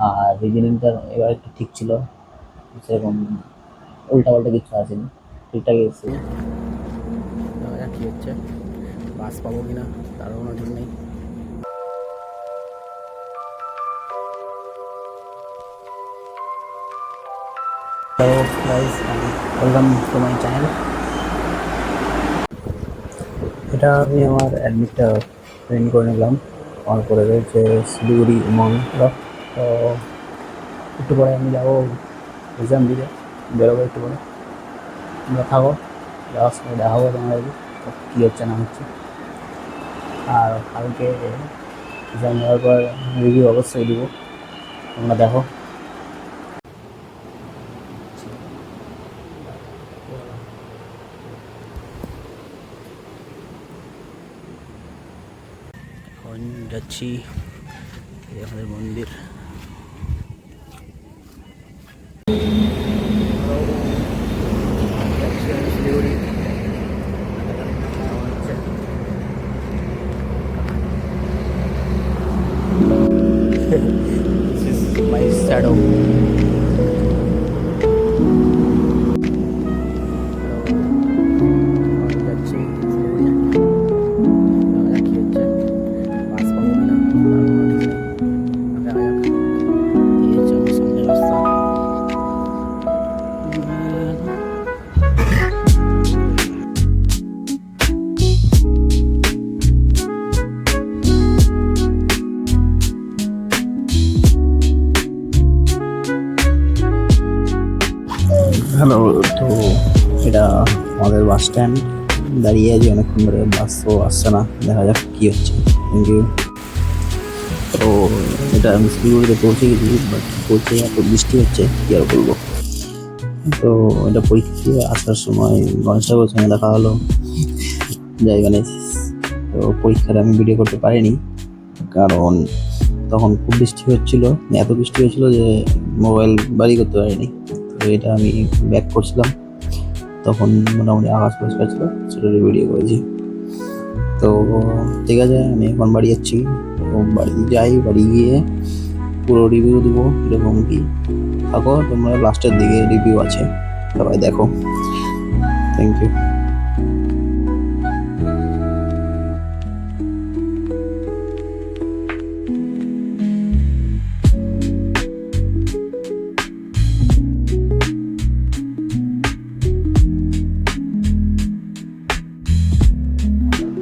আর রিজনিংটা এবার একটু ঠিক ছিল, সেরকম উল্টাপাল্টা কিছু আসেনি, ঠিকঠাক এসেছে। কি হচ্ছে, বাস পাবো কিনা তারও নজর নেই। Hello guys, welcome to my channel. এটা আমি আমার অ্যাডমিটটা প্রিন্ট করে নিলাম। আমার করে রয়েছে শিলিগুড়ি উমংটা। তো একটু পরে আমি যাবো এক্সাম দিতে, বেরোবো একটু পরে। তোমরা থাকো, যাওয়ার সময় দেখাবো তোমাদেরকে কী হচ্ছে না হচ্ছে। আর কালকে এক্সাম দেওয়ার পর রিভিউ অবশ্যই দিব, তোমরা দেখো। এখন যাচ্ছি এই আমাদের মন্দির। যাচ্ছি আমি Siliguri. This is my shadow. যাচ্ছি শিলিগুড়ি, দেখা যাক কি হচ্ছে, বাস পাবো কিনা তারও নজর নেই। দেখা যাক। এই হচ্ছে আমার সামনের রাস্তা। হ্যালো, তো এটা আমাদের বাস স্ট্যান্ড। দাঁড়িয়ে আছি অনেকক্ষণ ধরে, বাস তো আসছে না, দেখা যাক কী হচ্ছে। Thank you. তো এটা আমি শিলিগুড়িতে পৌঁছে গেছি, বাট পৌঁছে এত বৃষ্টি হচ্ছে কী আর বলবো। তো এটা পরীক্ষা দিয়ে আসার সময় গণেশবাবুর সঙ্গে দেখা হলো, জয় গণেশ। তো পরীক্ষাটা আমি ভিডিও করতে পারিনি, কারণ তখন খুব বৃষ্টি হচ্ছিল, এত বৃষ্টি হয়েছিল যে মোবাইল বাড়ি করতে পারিনি। তো এটা আমি ব্যাক করছিলাম, তখন মোটামুটি আকাশ পরিষ্কার ছিল, সেটা ভিডিও করেছি। তো ঠিক আছে, আমি এখন বাড়ি যাচ্ছি। তো বাড়ি যাই, বাড়ি গিয়ে পুরো রিভিউ দেবো এরকম কি। থাকো তোমরা, লাস্টের দিকে রিভিউ আছে, সবাই দেখো। Thank you.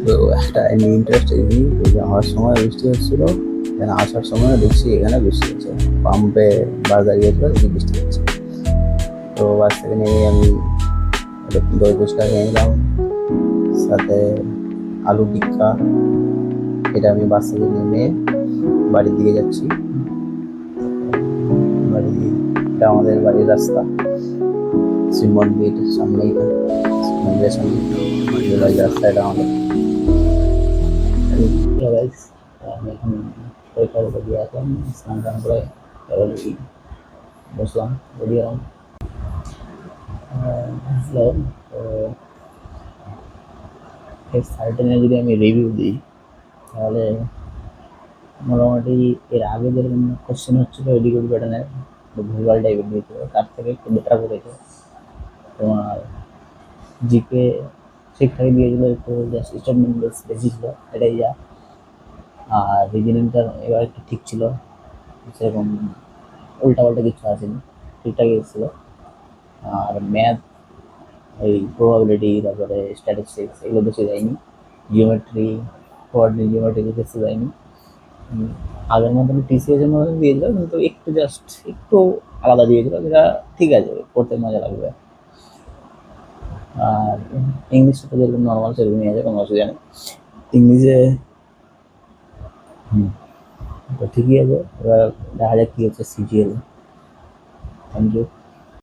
তো একটা আমি ইন্টারেস্টেড জিনিস, যে আমার সময় বৃষ্টি হচ্ছিল, এখানে আসার সময় দেখছি এখানে বৃষ্টি হচ্ছে, পাম্পে বাস দাঁড়িয়েছিল, দেখি বৃষ্টি হচ্ছে। তো বাস থেকে নেমে আমি দই ফুচকা খেয়ে নিলাম, সাথে আলু টিক্কা। এটা আমি বাস থেকে নেমে বাড়ির দিকে যাচ্ছি। বাড়ি, এটা আমাদের বাড়ির রাস্তা, শিব মন্দির সামনেই, শিব মন্দিরের সামনে বাড়ির রাস্তা এটা আমাদের। গাইস, আমি এখন পরীক্ষার উপর দিয়ে আসলাম, স্নান টান করে এবার বসলাম, রেডি হলাম। হ্যালো। তো এর সার্টেনের যদি আমি রিভিউ দিই, তাহলে মোটামুটি এর আগে যেরকম কোশ্চেন হচ্ছিলো এডিকুড প্যাটার্নের, ভুলভাল টাইপের দিয়েছিল, তার থেকে একটু বেটার করেছে। তোমার জিকে ঠিকঠাকই দিয়েছিল, একটু জাস্ট স্টেটমেন্ট বেশি ছিল, এটাই যা। আর রিজনিংটা এবার একটু ঠিক ছিল, সেরকম উল্টাপাল্টা কিছু আসেনি, ঠিকঠাকই এসেছিলো। আর ম্যাথ, ওই প্রবাবিলিটি, তারপরে স্ট্যাটিস্টিক্স, এগুলো বেশি দেয়নি। জিওমেট্রি, কোঅর্ডিনেট জিওমেট্রি বেশি দেয়নি। আগের মতন টিসিএসের মতন দিয়েছিল, কিন্তু একটু জাস্ট একটু আলাদা দিয়েছিল, যেটা ঠিক আছে, পড়তে মজা লাগবে। আর ইংলিশটা তো যেরকম নর্মাল সেরকমই আছে, কোনো অসুবিধা নেই ইংলিশে। তো ঠিকই আছে, এবার দেখা যাক কী হচ্ছে সিজিএল। Thank you.